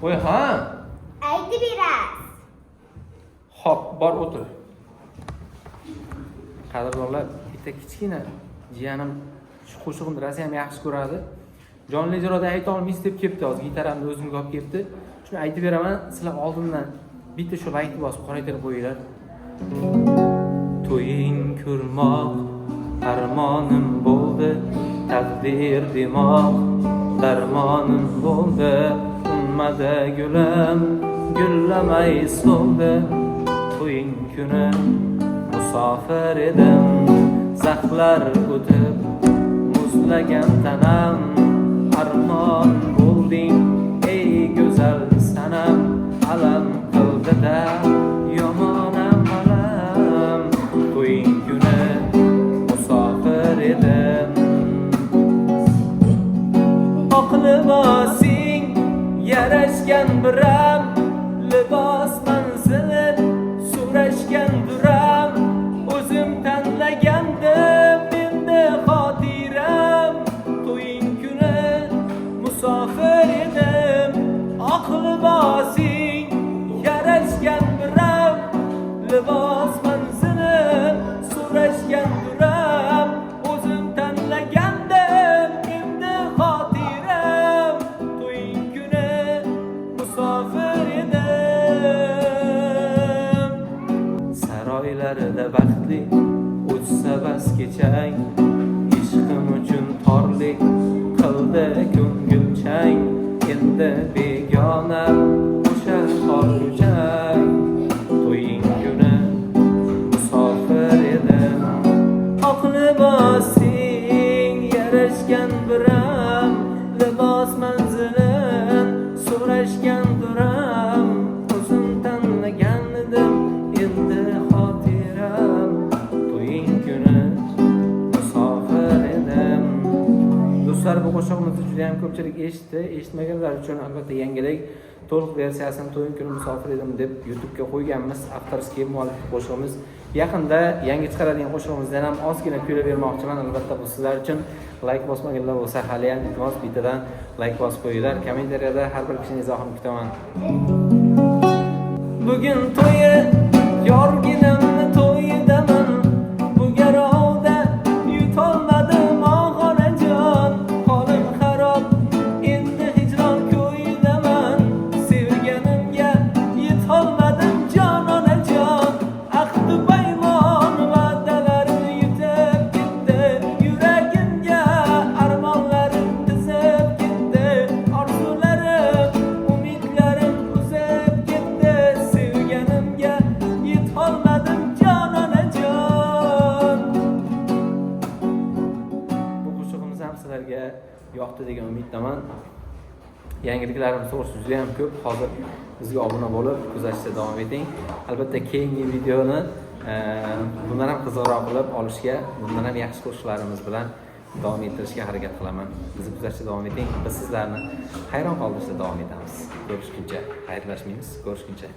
Voy ha. Aytib berasiz. Hop, bor o'tir. Qadrdonlar, bitta kichkina jiyanim shu qo'shiqni rosa ham yaxshi ko'radi. Jonli ijroda ayta olmaysiz deb kelibdi, hozir gitaramni o'zimga olib kelibdi. Shuni aytib beraman, sizlar oldindan bitta shu laykni bosib qoraytirib qo'yinglar. To'ying ko'rmoq armonim bo'ldi, taqdir demoq darmonim bo'ldi. Unmadi gulim, gullamay so'ldi. To'ying kuni musofir edim, zaxlar o'tib muzlagan tanam. Armon bo'lding ey go'zal sanam, alam qildi-da yomonam alam. To'ying kuni musofir edim. Oq libosing yarashgan biram, libos manzilin so'rashgan duram. O'zim tanlagandim endi xotiram. To'ying kuni musofir edim. Oq libosing yarashgan biram, libos manzilin so'rashgan duram. O'zim tanlagandim endi xotiram. To'ying kuni musofir edim. Saroylarida baxtli o'tsa bas kechang, ishqim uchun torlik qildi ko'ngilchang. Endi begona o'sha torluchang. To'ying kuni musofir edim. Oq libosing yarashgan biram, libos manzilin so'rashgan duram. O'zim tanlagan edim endi xotiram. To'ying kuni musofir edim. Do'stlar, bu qo'shiqimizni juda ham ko'pchilik eshitdi. Eshitmaganlar uchun albatta yangilik to'liq versiyasini To'ying kuni musofir edim deb YouTube'ga qo'yganmiz. Avtorskiy muallif qo'shig'imiz. Yaqinda yangi chiqaradigan qo'shig'imizdan ham ozgina kuylab bermoqchiman. Albatta bu sizlar uchun. Like bosmaganlar bo'lsa, hali ham iltimos bittadan like bosib qo'yinglar. Kommentariyada har bir kishining izohini kutaman. Bugun to'yi yorginamni to'yidaman. Bu garovda yutolmadim og'onajon. Holim xarob endi hijron ko'yidaman. Sevganimga yetolmadim jon onajon. Ahdi paymon va'dalarini yutib ketdi. Yuragimga armonlarim tizib ketdi. Orzularim, umidlarim uzib ketdi. Sevganimga yetolmadim jon onajon. Bu qo'shig'imiz ham sizlarga yoqdi degan umiddaman. Yangiliklarimiz to'g'risida juda ham ko'p. Hozir bizga obuna bo'lib, kuzatishda davom eting. Albatta keyingi videoni bundan ham qiziqroq qilib olishga, bundan ham yaxshi qo'shiqlarimiz bilan davom ettirishga harakat qilaman. Bizni kuzatishda davom eting. Biz sizlarni hayron qoldirishda davom etamiz. Ko'rishguncha, xayrlashmaymiz. Ko'rishguncha.